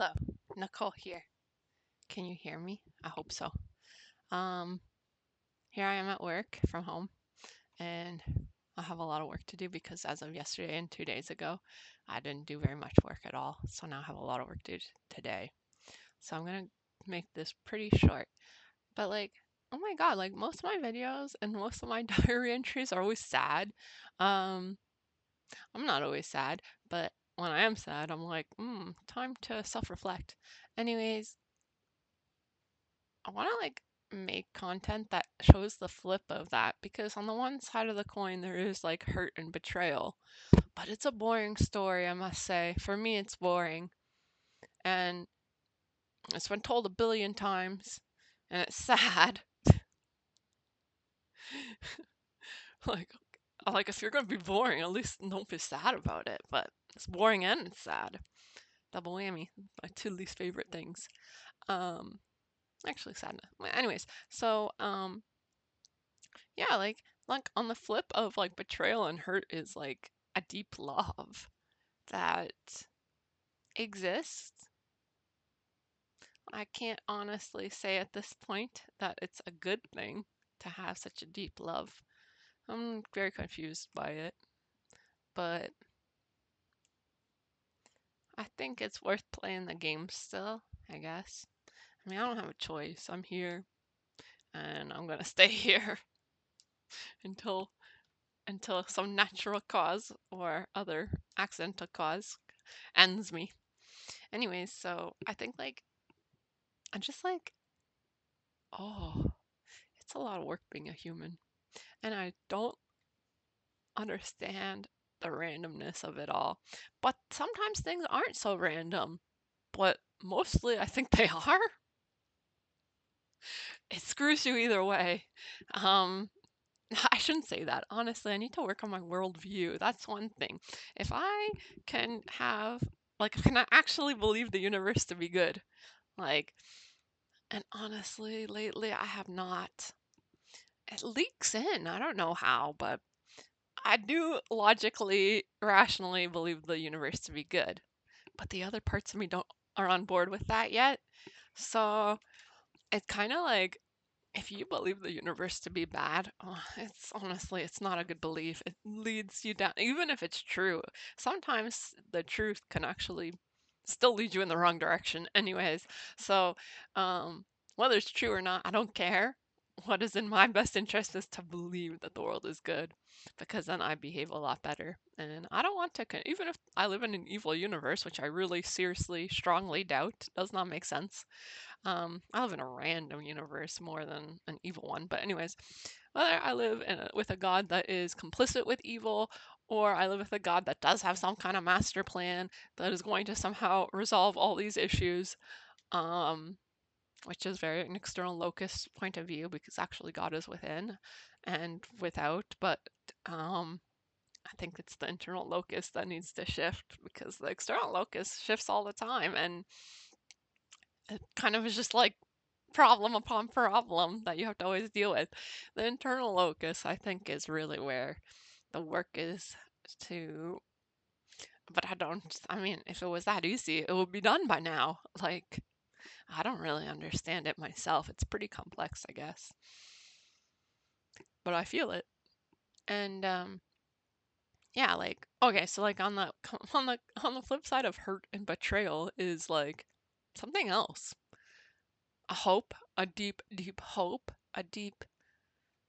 Hello, Nicole here. Can you hear me? I hope so. Um, Here I am at work from home, and I have a lot of work to do because as of yesterday and 2 days ago, I didn't do very much work at all. So now I have a lot of work to do today. So I'm gonna make this pretty short. But oh my God, like most of my videos and most of my diary entries are always sad. Um, I'm not always sad, but when I am sad, I'm like, time to self-reflect. Anyways, I want to make content that shows the flip of that because on the one side of the coin there is like hurt and betrayal, but it's a boring story, I must say. For me, it's boring and it's been told a billion times and it's sad. like like if you're going to be boring, at least don't be sad about it, but it's boring and it's sad. Double whammy. My two least favorite things. Um Actually sadness. Anyways, yeah, like on the flip of like betrayal and hurt is like a deep love that exists. I can't honestly say at this point that it's a good thing to have such a deep love. I'm very confused by it, but I think it's worth playing the game still, I guess. I mean, I don't have a choice. I'm here and I'm gonna stay here until some natural cause or other accidental cause ends me. Anyways, so I think I'm just oh, it's a lot of work being a human. And I don't understand the randomness of it all. But sometimes things aren't so random. But mostly I think they are. It screws you either way. Um, I shouldn't say that. Honestly, I need to work on my worldview. That's one thing. If I can have, can I actually believe the universe to be good? Like, and honestly, lately I have not. It leaks in. I don't know how, but I do logically, rationally believe the universe to be good. But the other parts of me don't are on board with that yet. So it's kind of like if you believe the universe to be bad, it's honestly it's not a good belief. It leads you down, even if it's true. Sometimes the truth can actually still lead you in the wrong direction. Anyways, so whether it's true or not, I don't care. What is in my best interest is to believe that the world is good, because then I behave a lot better. And I don't want to, even if I live in an evil universe, which I really seriously, strongly doubt, does not make sense. I live in a random universe more than an evil one. But anyways, whether I live with a god that is complicit with evil, or I live with a god that does have some kind of master plan that is going to somehow resolve all these issues, um, which is very an external locus point of view because actually God is within and without, but I think it's the internal locus that needs to shift because the external locus shifts all the time and it kind of is just like problem upon problem that you have to always deal with. The internal locus, I think, is really where the work is to. But I mean, if it was that easy, it would be done by now. I don't really understand it myself. It's pretty complex, I guess. But I feel it. And yeah, okay, so on the on the flip side of hurt and betrayal is something else. A hope, a deep, deep hope, a deep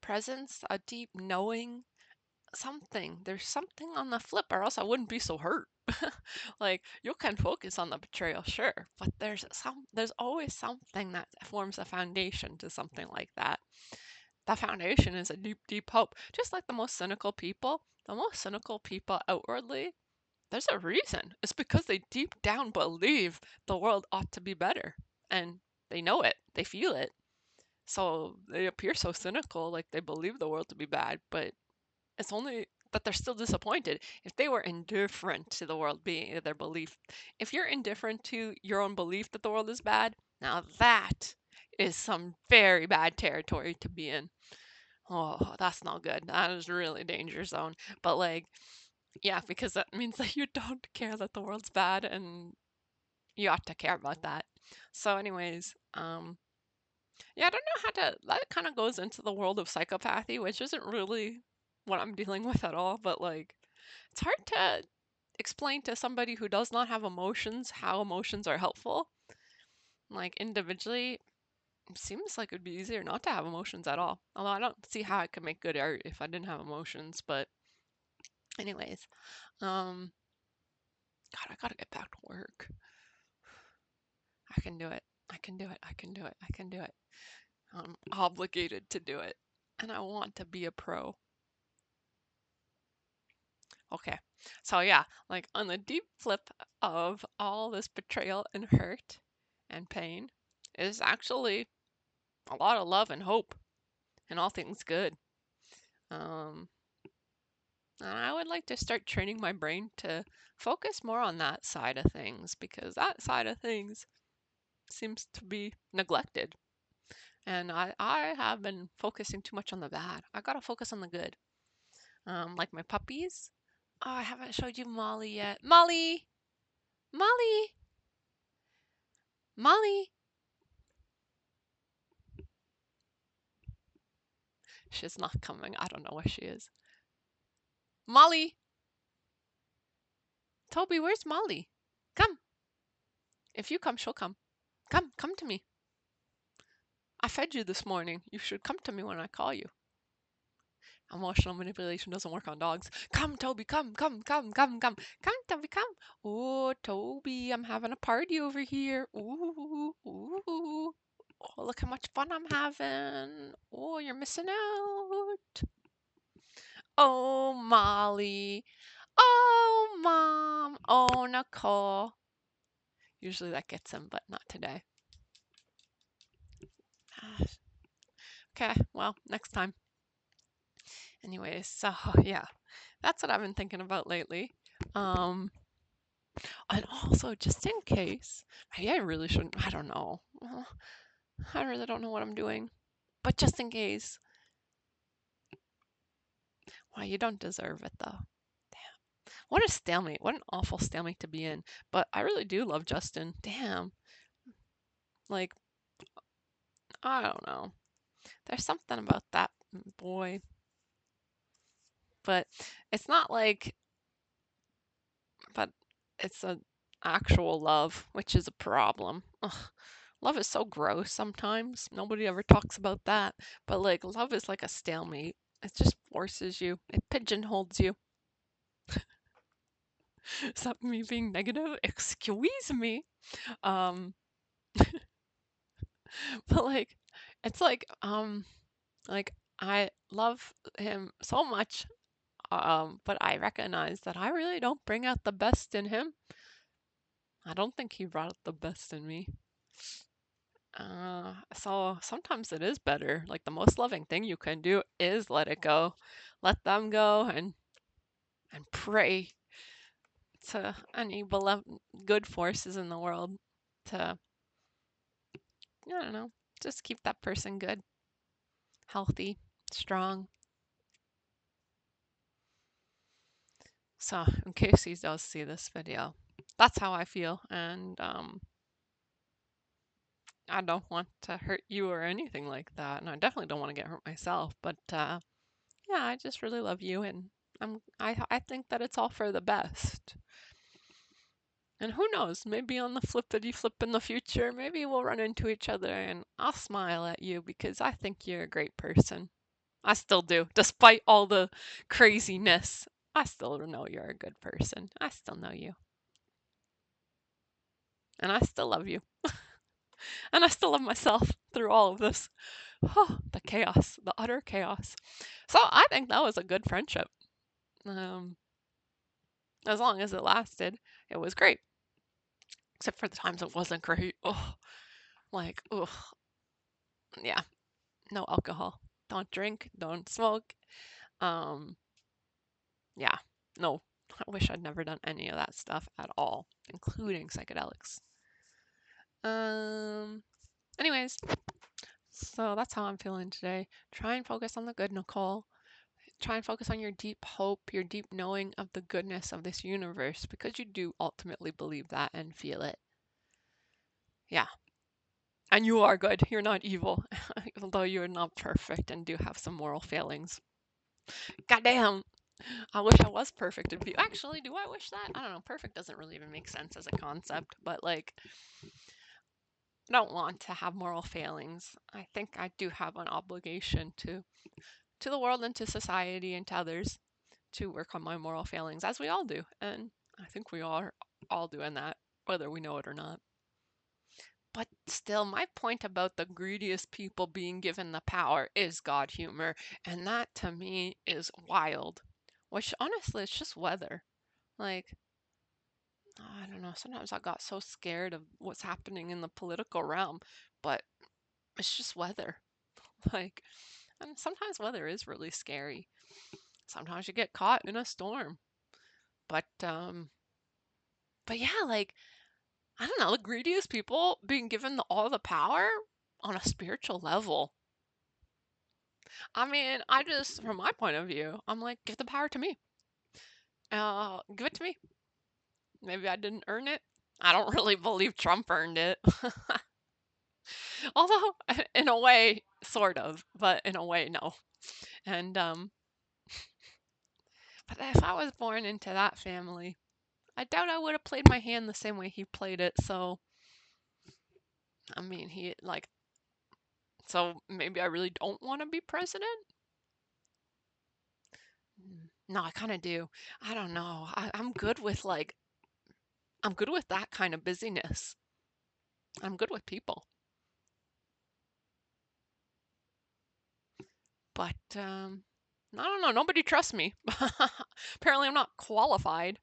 presence, a deep knowing, something. There's something on the flip, or else I wouldn't be so hurt. You can focus on the betrayal, sure, but there's always something that forms a foundation to something like that. That foundation is a deep, deep hope. Just like the most cynical people outwardly, there's a reason. It's because they deep down believe the world ought to be better. And they know it, they feel it. So they appear so cynical, like they believe the world to be bad, but it's only that they're still disappointed. If they were indifferent to the world being their belief, if you're indifferent to your own belief that the world is bad, now that is some very bad territory to be in. Oh, that's not good. That is really danger zone. But yeah, because that means that you don't care that the world's bad and you ought to care about that. So anyways, yeah, I don't know how to, that kind of goes into the world of psychopathy, which isn't really what I'm dealing with at all, but like it's hard to explain to somebody who does not have emotions how emotions are helpful. Like individually, it seems like it'd be easier not to have emotions at all. Although I don't see how I could make good art if I didn't have emotions, but anyways, um God, I gotta get back to work. I can do it. I can do it. I can do it. I can do it. I'm obligated to do it. And I want to be a pro. Okay. So yeah, like on the deep flip of all this betrayal and hurt and pain is actually a lot of love and hope and all things good. Um, and I would like to start training my brain to focus more on that side of things because that side of things seems to be neglected. And I have been focusing too much on the bad. I gotta focus on the good. Like my puppies. Oh, I haven't showed you Molly yet. Molly! Molly! Molly! She's not coming. I don't know where she is. Molly! Toby, where's Molly? Come. If you come, she'll come. Come to me. I fed you this morning. You should come to me when I call you. Emotional manipulation doesn't work on dogs. Come, Toby, come. Come, Toby, come. Oh, Toby, I'm having a party over here. Ooh, ooh. Oh, look how much fun I'm having. Oh, you're missing out. Oh, Molly. Oh, Mom. Oh, Nicole. Usually that gets him, but not today. Okay, well, next time. Anyways, so yeah, that's what I've been thinking about lately. Um, and also, just in case, maybe I really shouldn't, I don't know. I really don't know what I'm doing. But just in case, well, you don't deserve it though. Damn. What a stalemate. What an awful stalemate to be in. But I really do love Justin. Damn. Like, I don't know. There's something about that boy. But it's not like, but it's a actual love, which is a problem. Ugh. Love is so gross sometimes. Nobody ever talks about that. But like love is like a stalemate. It just forces you. It pigeonholes you. Is that me being negative? Excuse me. Um, but it's like I love him so much. But I recognize that I really don't bring out the best in him. I don't think he brought out the best in me. So sometimes it is better. Like the most loving thing you can do is let it go. Let them go and pray to any good forces in the world to, I don't know, just keep that person good, healthy, strong. So in case he does see this video, that's how I feel. And I don't want to hurt you or anything like that. And I definitely don't want to get hurt myself. But yeah, I just really love you, and I think that it's all for the best. And who knows, maybe on the flippity flip in the future, maybe we'll run into each other and I'll smile at you because I think you're a great person. I still do, despite all the craziness. I still know you're a good person. I still know you. And I still love you. And I still love myself through all of this. Oh, the chaos, the utter chaos. So I think that was a good friendship. Um, as long as it lasted, it was great. Except for the times it wasn't great. Oh, oh, yeah, no alcohol. Don't drink, don't smoke. Um, yeah, no. I wish I'd never done any of that stuff at all, including psychedelics. Um, anyways, so that's how I'm feeling today. Try and focus on the good, Nicole. Try and focus on your deep hope, your deep knowing of the goodness of this universe, because you do ultimately believe that and feel it. Yeah. And you are good. You're not evil, although you're not perfect and do have some moral failings. Goddamn. I wish I was perfect. Actually, do I wish that? I don't know. Perfect doesn't really even make sense as a concept, but like, I don't want to have moral failings. I think I do have an obligation to the world and to society and to others to work on my moral failings, as we all do. And I think we are all doing that, whether we know it or not. But still, my point about the greediest people being given the power is God humor. And that to me is wild. Which honestly, it's just weather. Like, I don't know. Sometimes I got so scared of what's happening in the political realm, but it's just weather. Like, and sometimes weather is really scary. Sometimes you get caught in a storm. But yeah, like, I don't know, the greediest people being given all the power on a spiritual level. I mean, I just, from my point of view, I'm like, give the power to me. Give it to me. Maybe I didn't earn it. I don't really believe Trump earned it. Although, in a way, sort of, but in a way, no. And, but if I was born into that family, I doubt I would have played my hand the same way he played it. So, I mean, so maybe I really don't want to be president? No, I kind of do. I don't know. I'm good with that kind of busyness. I'm good with people. But I don't know. Nobody trusts me. Apparently, I'm not qualified.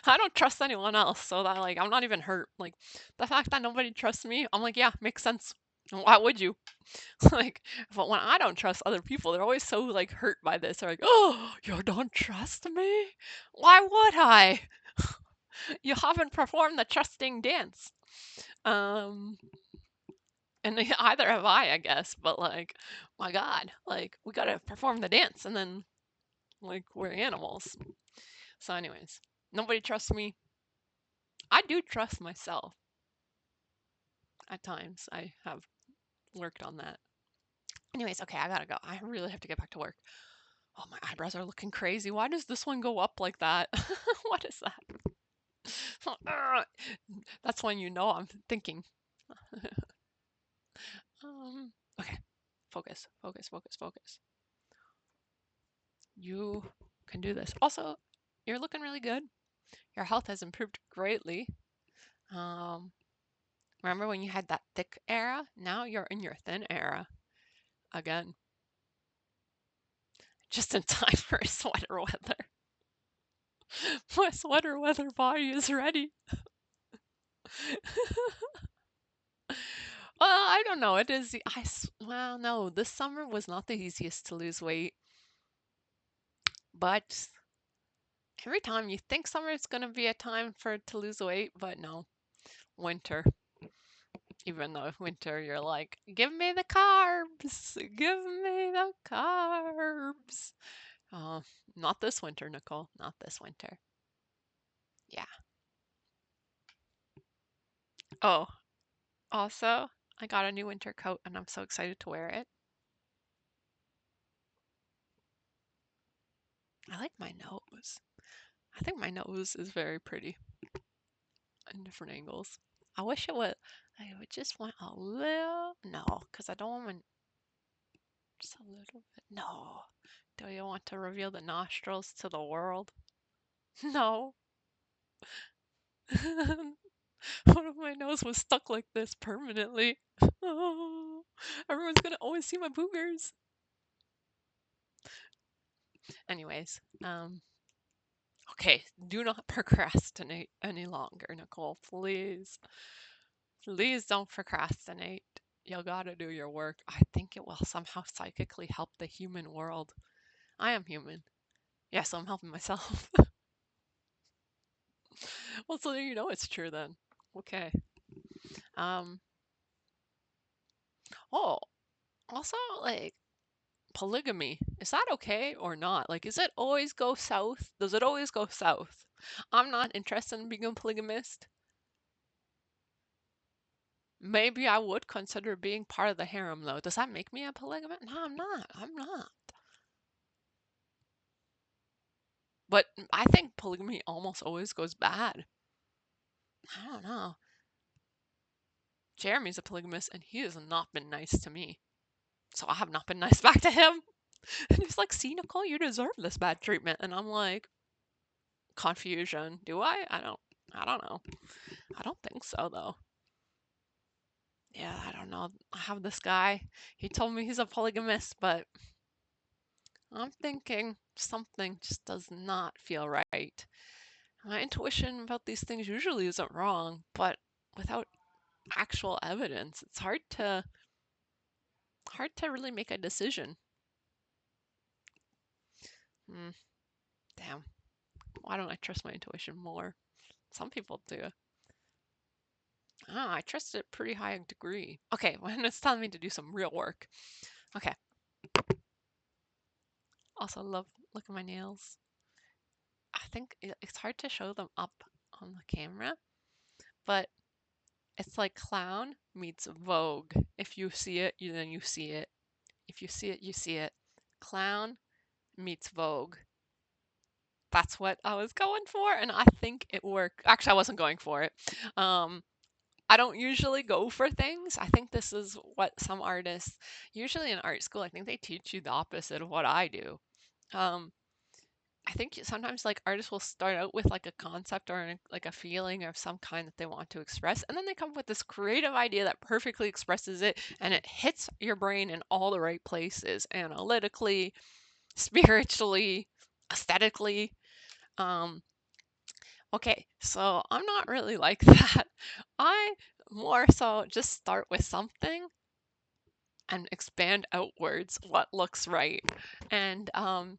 I don't trust anyone else, so that like I'm not even hurt. Like the fact that nobody trusts me, I'm like, yeah, makes sense. Why would you? Like, but when I don't trust other people, they're always so like hurt by this. They're like, oh, you don't trust me? Why would I? You haven't performed the trusting dance. Um, and either have I guess. But like, my God, like we gotta perform the dance, and then like we're animals. So, anyways, nobody trusts me. I do trust myself. At times, I have worked on that. Anyways, okay, I gotta go. I really have to get back to work. Oh, my eyebrows are looking crazy. Why does this one go up like that? What is that? That's when you know I'm thinking. Okay, focus, focus, focus, focus. You can do this. Also, you're looking really good. Your health has improved greatly. Um, Remember when you had that thick era? Now you're in your thin era again. Just in time for sweater weather. My sweater weather body is ready. Well, I don't know. It is. Well, no, this summer was not the easiest to lose weight. But every time you think summer is going to be a time for to lose weight, but no, winter. Even though winter, you're like, give me the carbs, give me the carbs. Uh, Not this winter, Nicole. Not this winter. Yeah. Oh, also, I got a new winter coat and I'm so excited to wear it. I like my nose. I think my nose is very pretty in different angles. I would just want a little, no, because I don't want just a little bit. No. Do you want to reveal the nostrils to the world? No. What if my nose was stuck like this permanently? Oh, everyone's gonna always see my boogers. Anyways, okay, do not procrastinate any longer, Nicole. Please. Please don't procrastinate. You gotta do your work. I think it will somehow psychically help the human world. I am human. Yes, I'm helping myself. Well, so you know it's true then. Okay. Um, oh, also, like, polygamy. Is that okay or not? Like, is it always go south? Does it always go south? I'm not interested in being a polygamist. Maybe I would consider being part of the harem, though. Does that make me a polygamist? No, I'm not. I'm not. But I think polygamy almost always goes bad. I don't know. Jeremy's a polygamist and he has not been nice to me. So I have not been nice back to him. And he's like, see, Nicole, you deserve this bad treatment. And I'm like, confusion. Do I? I don't know. I don't think so though. Yeah, I don't know. I have this guy. He told me he's a polygamist, but I'm thinking something just does not feel right. My intuition about these things usually isn't wrong, but without actual evidence, it's hard to really make a decision. Hmm, damn. Why don't I trust my intuition more? Some people do. I trust it pretty high degree. Okay, when it's telling me to do some real work. Okay. Also love look at my nails. I think it's hard to show them up on the camera, but it's like clown meets Vogue. If you see it, then you see it. If you see it, you see it. Clown meets Vogue. That's what I was going for, and I think it worked. Actually, I wasn't going for it. Um, I don't usually go for things. I think this is what some artists, usually in art school, I think they teach you the opposite of what I do. Um, I think sometimes like artists will start out with like a concept or like a feeling of some kind that they want to express, and then they come up with this creative idea that perfectly expresses it, and it hits your brain in all the right places, analytically, spiritually, aesthetically. Um, okay, so I'm not really like that. I more so just start with something and expand outwards what looks right. And um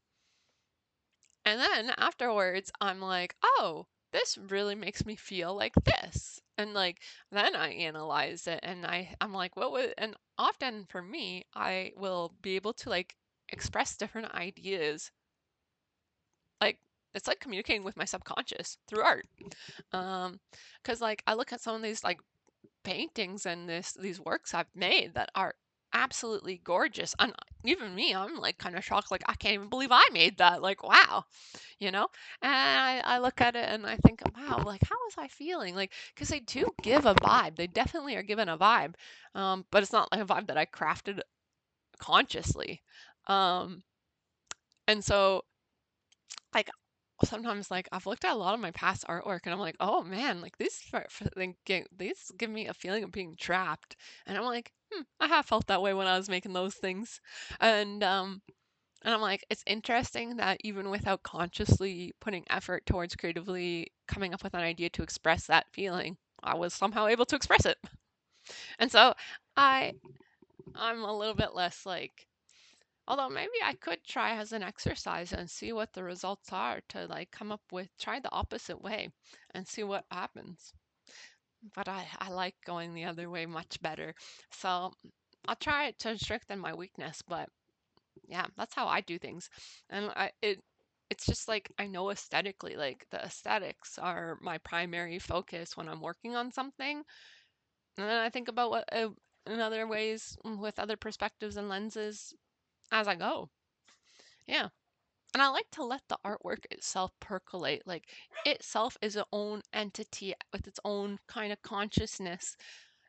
and then afterwards I'm like, "Oh, this really makes me feel like this." And like then I analyze it and I'm like, "What would," and often for me, I will be able to like express different ideas. Like it's like communicating with my subconscious through art. Because like I look at some of these like paintings and these works I've made that are absolutely gorgeous. And even me, I'm like kind of shocked. Like I can't even believe I made that. Like wow, you know. And I look at it and I think, wow, like how was I feeling? Like because they do give a vibe. They definitely are given a vibe, but it's not like a vibe that I crafted consciously. Um, and so like sometimes like I've looked at a lot of my past artwork and I'm like, oh man, like these give me a feeling of being trapped. And I'm like, I have felt that way when I was making those things. And um and I'm like, it's interesting that even without consciously putting effort towards creatively coming up with an idea to express that feeling, I was somehow able to express it. And so I I'm a little bit less like, although maybe I could try as an exercise and see what the results are to like come up with try the opposite way and see what happens. But I like going the other way much better. So I'll try it to strengthen my weakness, but yeah, that's how I do things. And it's just like I know aesthetically, like the aesthetics are my primary focus when I'm working on something. And then I think about what in other ways with other perspectives and lenses as I go. Yeah. And I like to let the artwork itself percolate. Like itself is its own entity with its own kind of consciousness.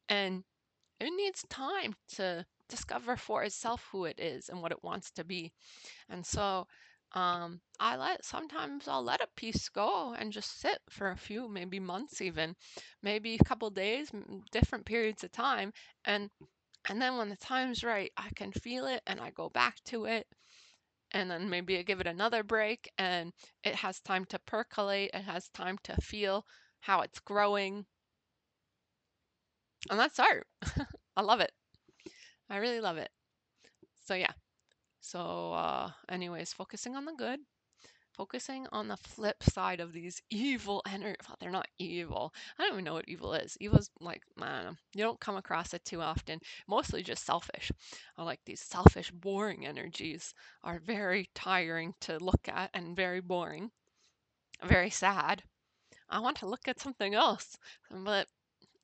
And it needs time to discover for itself who it is and what it wants to be. And so sometimes I'll let a piece go and just sit for a few, maybe months even, maybe a couple days, different periods of time. And and then when the time's right, I can feel it and I go back to it, and then maybe I give it another break and it has time to percolate, it has time to feel how it's growing. And that's art. I love it. I really love it. So yeah. Anyways, focusing on the good, focusing on the flip side of these evil energy. Well, they're not evil. I don't even know what evil is. Evil's like, I don't know. You don't come across it too often. Mostly just selfish. I like these selfish, boring energies are very tiring to look at and very boring, very sad. I want to look at something else, but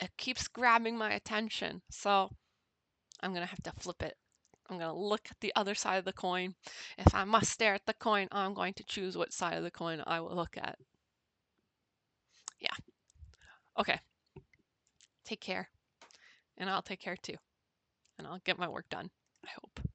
it keeps grabbing my attention. So I'm going to have to flip it. I'm going to look at the other side of the coin. If I must stare at the coin, I'm going to choose what side of the coin I will look at. Yeah. Okay. Take care. And I'll take care too. And I'll get my work done, I hope.